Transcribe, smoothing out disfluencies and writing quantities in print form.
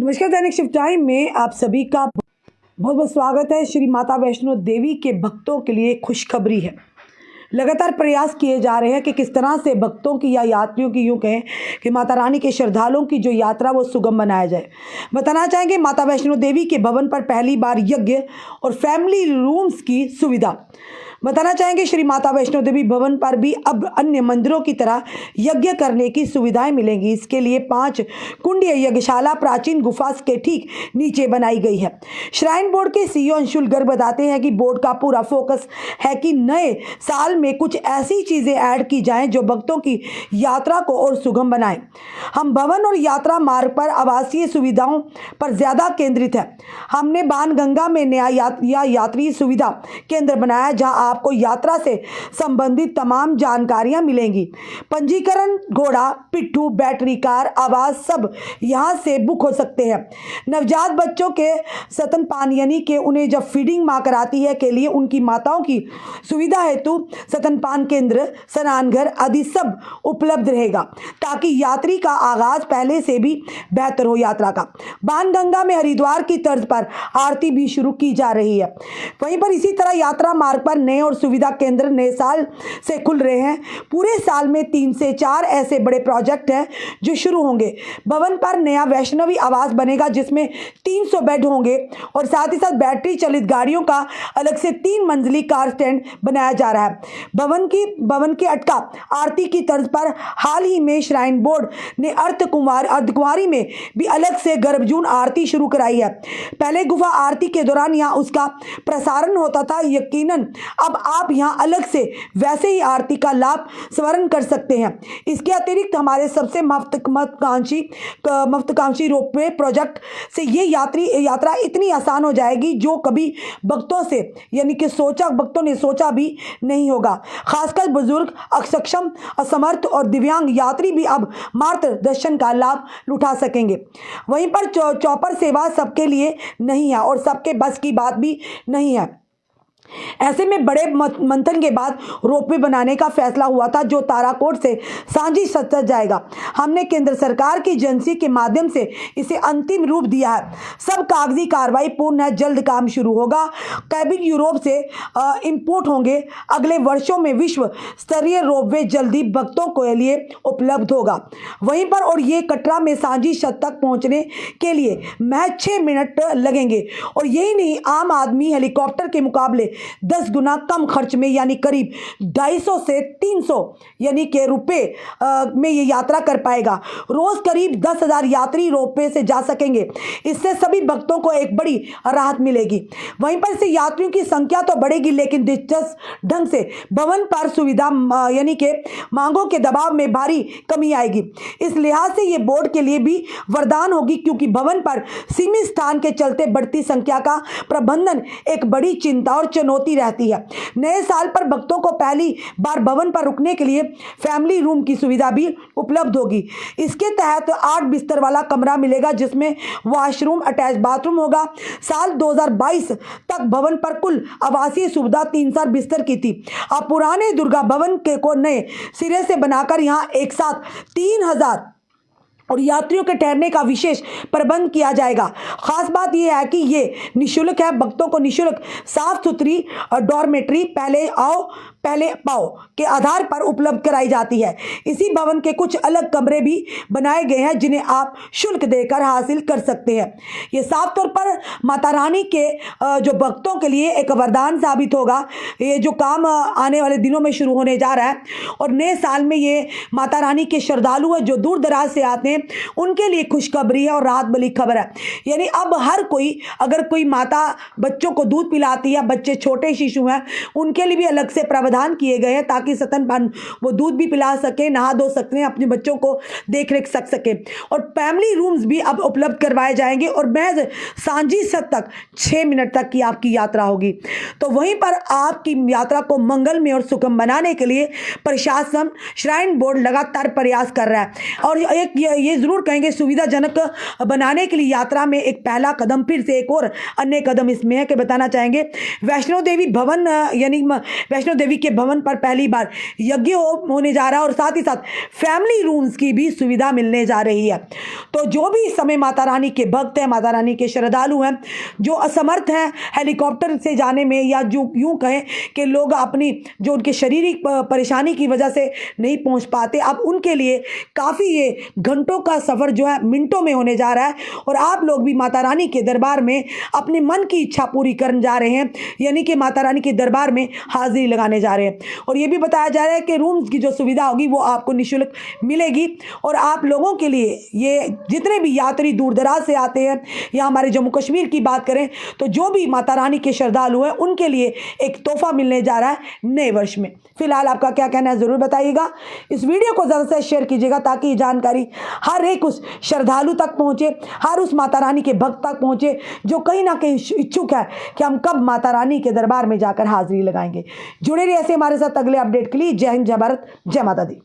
नमस्कार, दैनिक shift time में आप सभी का बहुत बहुत स्वागत है। श्री माता वैष्णो देवी के भक्तों के लिए खुशखबरी है। लगातार प्रयास किए जा रहे हैं कि किस तरह से भक्तों की या यात्रियों की, यूँ कहें कि माता रानी के श्रद्धालुओं की जो यात्रा वो सुगम बनाया जाए। बताना चाहेंगे माता वैष्णो देवी के भवन पर पहली बार यज्ञ और फैमिली रूम्स की सुविधा। बताना चाहेंगे श्री माता वैष्णो देवी भवन पर भी अब अन्य मंदिरों की तरह यज्ञ करने की सुविधाएं मिलेंगी। इसके लिए 5 कुंडीय यज्ञशाला प्राचीन गुफा के ठीक नीचे बनाई गई है। श्राइन बोर्ड के सीईओ अंशुल गर्ग बताते हैं कि बोर्ड का पूरा फोकस है कि नए साल में कुछ ऐसी चीजें ऐड की जाएं जो भक्तों की यात्रा को और सुगम बनाएं। हम भवन और यात्रा मार्ग पर आवासीय सुविधाओं पर ज्यादा केंद्रित है। हमने बाणगंगा में नया यात्री सुविधा केंद्र बनाया जहां आपको यात्रा से संबंधित तमाम जानकारियां मिलेंगी। पंजीकरण, घोड़ा, पिट्ठू, बैटरी कार, आवास सब यहां से बुक हो सकते हैं। नवजात बच्चों के स्तनपान यानी कि उन्हें जब फीडिंग मां कराती है के लिए उनकी माताओं की सुविधा हेतु स्तनपान केंद्र, स्नान घर आदि सब उपलब्ध रहेगा ताकि यात्री का आगाज पहले से भी बेहतर हो। यात्रा का बाणगंगा में हरिद्वार की तर्ज पर आरती भी शुरू की जा रही है। वहीं पर इसी तरह यात्रा मार्ग पर नए और सुविधा केंद्र नए साल से खुल रहे हैं। पूरे साल में 3 से 4 ऐसे बड़े प्रोजेक्ट हैं जो शुरू होंगे। भवन पर नया वैष्णवी आवास बनेगा जिसमें 300 बेड होंगे और साथ ही साथ बैटरी चलित गाड़ियों का अलग से 3 मंजिली कार स्टैंड बनाया जा रहा है। भवन के अटका आरती की तर्ज पर हाल ही में श्राइन बोर्ड ने अर्धकुंवारी में भी अलग से गर्भजून आरती शुरू कराई है। पहले गुफा आरती के दौरान यहाँ उसका प्रसारण होता था। यकीनन अब आप यहाँ अलग से वैसे ही आरती का लाभ स्मरण कर सकते हैं। इसके अतिरिक्त हमारे सबसे महत्वाकांक्षी रोपवे प्रोजेक्ट से ये यात्रा इतनी आसान हो जाएगी जो कभी भक्तों ने सोचा भी नहीं होगा। खासकर बुजुर्ग, अक्षम, असमर्थ और दिव्यांग यात्री भी अब मात्र दर्शन का लाभ उठा सकेंगे। वहीं पर चौपर सेवा सबके लिए नहीं है और सबके बस की बात भी नहीं है। ऐसे में बड़े मंथन के बाद रोपवे बनाने का फैसला हुआ था जो ताराकोट से सांझी तक जाएगा। हमने केंद्र सरकार की एजेंसी के माध्यम से इसे अंतिम रूप दिया है। सब कागजी कार्रवाई पूर्ण है। जल्द काम शुरू होगा। कैबिन यूरोप से इंपोर्ट होंगे। अगले वर्षों में विश्व स्तरीय रोपवे जल्दी भक्तों के लिए उपलब्ध होगा। वहीं पर और ये कटरा में सांझी छत तक पहुंचने के लिए महज 6 मिनट लगेंगे और यही नहीं, आम आदमी हेलीकॉप्टर के मुकाबले 10 गुना कम खर्च में यानी करीब 250 से 300 यानी के रुपए में ये यात्रा कर पाएगा। रोज करीब 10,000 यात्री रोपवे से जा सकेंगे। इससे सभी भक्तों को एक बड़ी राहत मिलेगी। वहीं पर से यात्रियों की संख्या तो बढ़ेगी लेकिन दिलचस्प ढंग से भवन पर सुविधा यानी के मांगों के दबाव में भारी कमी आएगी। इस लिहाज से ये बोर्ड के लिए भी वरदान होगी क्योंकि भवन पर सीमित स्थान के चलते बढ़ती संख्या का प्रबंधन एक बड़ी चिंता और चुनौती रहती है। नए साल पर भक्तों को पहली बार भवन पर रुकने के लिए फैमिली रूम की सुविधा भी उपलब्ध होगी। इसके तहत 8 बिस्तर वाला कमरा मिलेगा जिसमें वॉशरूम, अटैच बाथरूम होगा। साल 2022 तक भवन पर कुल आवासीय सुविधा 300 बिस्तर की थी। अब पुराने दुर्गा भवन को नए सिरे से बनाकर यहाँ एक साथ 3000 और यात्रियों के ठहरने का विशेष प्रबंध किया जाएगा। खास बात यह है कि ये निःशुल्क है। भक्तों को निःशुल्क साफ सुथरी डॉर्मेट्री पहले आओ पहले पाओ के आधार पर उपलब्ध कराई जाती है। इसी भवन के कुछ अलग कमरे भी बनाए गए हैं जिन्हें आप शुल्क देकर हासिल कर सकते हैं। ये साफ तौर पर माता रानी के जो भक्तों के लिए एक वरदान साबित होगा। ये जो काम आने वाले दिनों में शुरू होने जा रहा है और नए साल में ये माता रानी के श्रद्धालु हैं जो दूर दराज से आते हैं उनके लिए खुशखबरी है और राहत भरी खबर है। यानी अब हर कोई, अगर कोई माता बच्चों को दूध पिलाती है, बच्चे छोटे शिशु हैं, उनके लिए भी अलग से प्रावधान किए गए हैं ताकि स्तनपान वो दूध भी पिला सके, नहा धो सकते हैं, अपने बच्चों को देख रेख सके। और फैमिली रूम्स भी अब उपलब्ध करवाए जाएंगे और महज सांझी छत तक 6 मिनट तक की आपकी यात्रा होगी। तो वहीं पर आपकी यात्रा को मंगलमय और सुगम बनाने के लिए प्रशासन, श्राइन बोर्ड लगातार प्रयास कर रहा है और एक ये जरूर कहेंगे सुविधाजनक बनाने के लिए यात्रा में एक पहला कदम, फिर से एक और अन्य कदम इसमें है कि बताना चाहेंगे वैष्णो देवी भवन यानी वैष्णो देवी के भवन पर पहली बार यज्ञ होने जा रहा है और साथ ही साथ फैमिली रूम्स की भी सुविधा मिलने जा रही है। तो जो भी इस समय माता रानी के भक्त हैं, माता रानी के श्रद्धालु हैं, जो असमर्थ हैं हेलीकॉप्टर से जाने में, या जो यूं कहें कि लोग अपनी जो उनके शारीरिक परेशानी की वजह से नहीं पहुंच पाते, अब उनके लिए काफ़ी ये घंटों का सफ़र जो है मिनटों में होने जा रहा है और आप लोग भी माता रानी के दरबार में अपने मन की इच्छा पूरी करने जा रहे हैं, यानी कि माता रानी के दरबार में हाजिरी लगाने जा रहे हैं। और ये भी बताया जा रहा है कि रूम्स की जो सुविधा होगी वो आपको निःशुल्क मिलेगी और आप लोगों के लिए, ये जितने भी यात्री दूर दराज से आते हैं या हमारे जम्मू कश्मीर की बात करें तो जो भी माता रानी के श्रद्धालु हैं उनके लिए एक तोहफा मिलने जा रहा है नए वर्ष में। फिलहाल आपका क्या कहना है ज़रूर बताइएगा। इस वीडियो को ज़्यादा से शेयर कीजिएगा ताकि ये जानकारी हर एक उस श्रद्धालु तक पहुँचे, हर उस माता रानी के भक्त तक पहुँचे जो कहीं ना कहीं इच्छुक है कि हम कब माता रानी के दरबार में जाकर हाजिरी लगाएंगे। जुड़े रहिए ऐसे हमारे साथ अगले अपडेट के लिए। जय हिंद, जय भारत, जय माता दी।